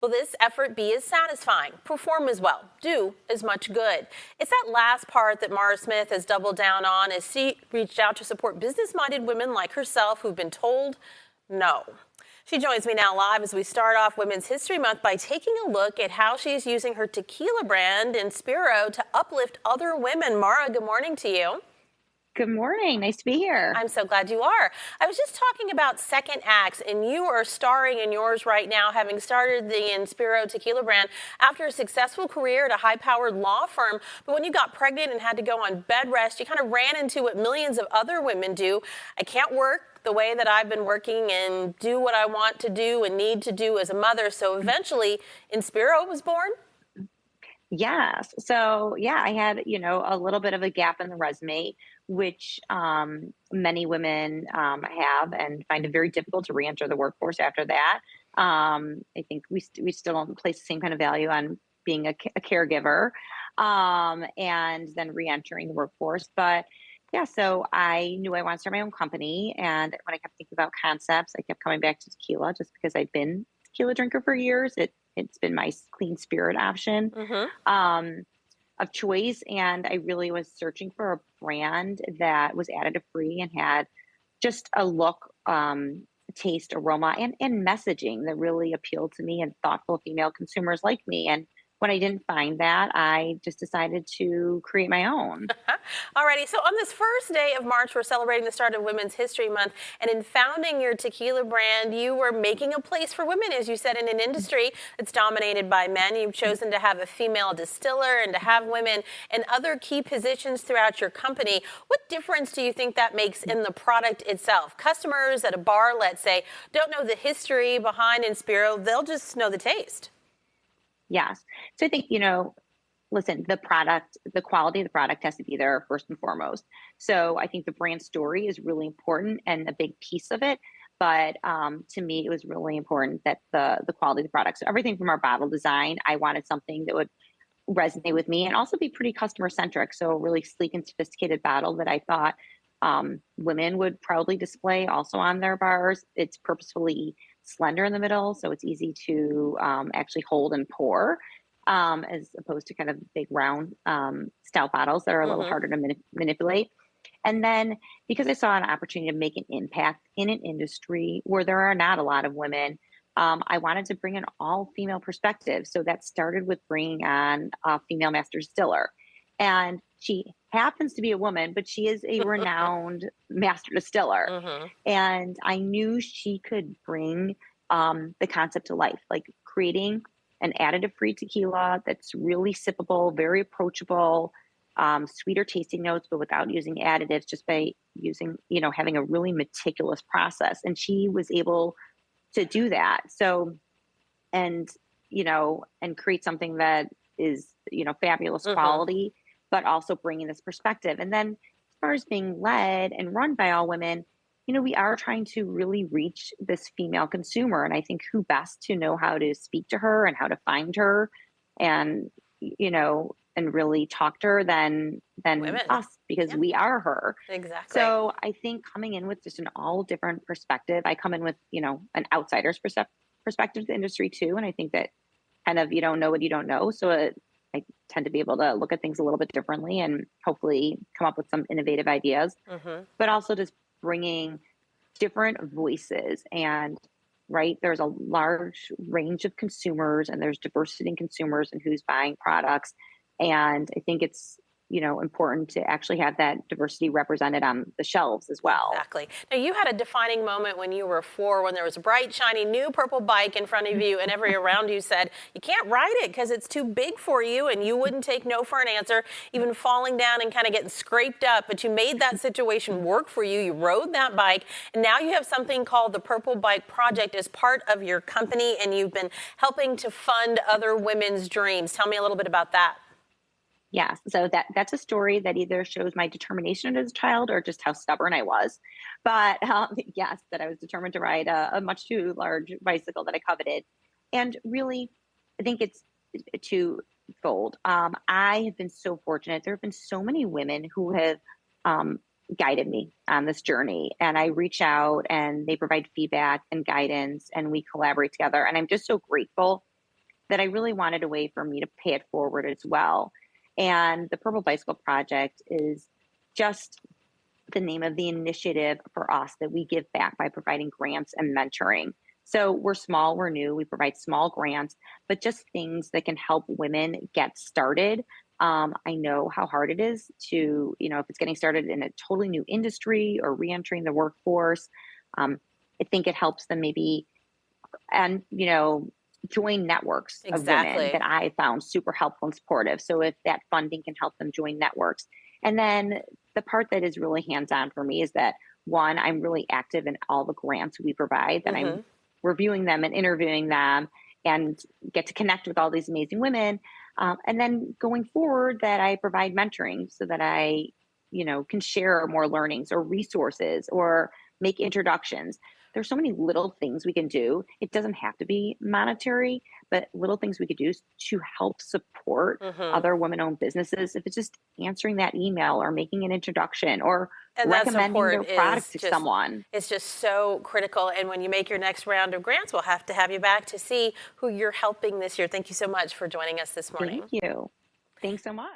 Will this effort be as satisfying, perform as well, do as much good? It's that last part that Mara Smith has doubled down on as she reached out to support business-minded women like herself who've been told no. She joins me now live as we start off Women's History Month by taking a look at how she's using her tequila brand, Inspiro, to uplift other women. Mara, good morning to you. Good morning. Nice to be here. I'm so glad you are. I was just talking about second acts, and you are starring in yours right now, having started the Inspiro Tequila brand after a successful career at a high-powered law firm. But when you got pregnant and had to go on bed rest, you kind of ran into what millions of other women do. I can't work the way that I've been working and do what I want to do and need to do as a mother. So eventually, Inspiro was born. Yes. So, yeah, I had, a little bit of a gap in the resume, which many women have and find it very difficult to reenter the workforce after that. I think we still don't place the same kind of value on being a caregiver and then reentering the workforce. But yeah, so I knew I wanted to start my own company. And when I kept thinking about concepts, I kept coming back to tequila just because I've been a tequila drinker for years. It's been my clean spirit option Mm-hmm. um, of choice. And I really was searching for a brand that was additive free and had just a look, taste, aroma, and messaging that really appealed to me and thoughtful female consumers like me. And when I didn't find that, I just decided to create my own. Alrighty, so on this first day of March, we're celebrating the start of Women's History Month, and in founding your tequila brand, you were making a place for women, as you said, in an industry that's dominated by men. You've chosen to have a female distiller and to have women in other key positions throughout your company. What difference do you think that makes in the product itself? Customers at a bar, let's say, don't know the history behind Inspiro, they'll just know the taste. Yes. So I think, listen, the quality of the product has to be there first and foremost. So I think the brand story is really important and a big piece of it. But to me, it was really important that the quality of the product. So everything from our bottle design, I wanted something that would resonate with me and also be pretty customer centric. So a really sleek and sophisticated bottle that I thought women would probably display also on their bars. It's purposefully slender in the middle, so it's easy to actually hold and pour, as opposed to kind of big round stout bottles that are a little Mm-hmm. harder to manipulate. And then because I saw an opportunity to make an impact in an industry where there are not a lot of women, I wanted to bring an all female perspective. So that started with bringing on a female master distiller. And she happens to be a woman, but she is a renowned master distiller. Mm-hmm. And I knew she could bring the concept to life, like creating an additive free tequila that's really sippable, very approachable, sweeter tasting notes, but without using additives, just by using, having a really meticulous process. And she was able to do that. So, and, and create something that is, fabulous Mm-hmm. quality, but also bringing this perspective. And then as far as being led and run by all women, we are trying to really reach this female consumer. And I think who best to know how to speak to her and how to find her and, and really talk to her than Women. us because Yeah, we are her. exactly. So I think coming in with just an all different perspective, I come in with, an outsider's perspective to the industry too. And I think that kind of you don't know what you don't know. So I tend to be able to look at things a little bit differently and hopefully come up with some innovative ideas, Mm-hmm. but also just bringing different voices and right there's a large range of consumers and there's diversity in consumers and who's buying products and I think it's important to actually have that diversity represented on the shelves as well. Exactly. Now, you had a defining moment when you were 4, when there was a bright, shiny new purple bike in front of you, and everybody around you said, you can't ride it because it's too big for you, and you wouldn't take no for an answer, even falling down and kind of getting scraped up. But you made that situation work for you. You rode that bike, and now you have something called the Purple Bike Project as part of your company, and you've been helping to fund other women's dreams. Tell me a little bit about that. Yes. So that's a story that either shows my determination as a child or just how stubborn I was. But yes, that I was determined to ride a much too large bicycle that I coveted. And really, I think it's twofold. I have been so fortunate. There have been so many women who have um, guided me on this journey. And I reach out and they provide feedback and guidance and we collaborate together. And I'm just so grateful that I really wanted a way for me to pay it forward as well. And the Purple Bicycle Project is just the name of the initiative for us that we give back by providing grants and mentoring. So we're small, we're new, we provide small grants, but just things that can help women get started. I know how hard it is to, if it's getting started in a totally new industry or re-entering the workforce. I think it helps them maybe and join networks of women Exactly. that I found super helpful and supportive. So if that funding can help them join networks. And then the part that is really hands-on for me is that one, I'm really active in all the grants we provide, that I'm Hmm. reviewing them and interviewing them and get to connect with all these amazing women. And then going forward, that I provide mentoring so that I, can share more learnings or resources or make introductions. There's so many little things we can do. It doesn't have to be monetary, but little things we could do to help support Hmm. other women-owned businesses. If it's just answering that email or making an introduction or And that recommending support their product is to just someone. it's just so critical. And when you make your next round of grants, we'll have to have you back to see who you're helping this year. Thank you so much for joining us this Thank morning. you. Thanks so much.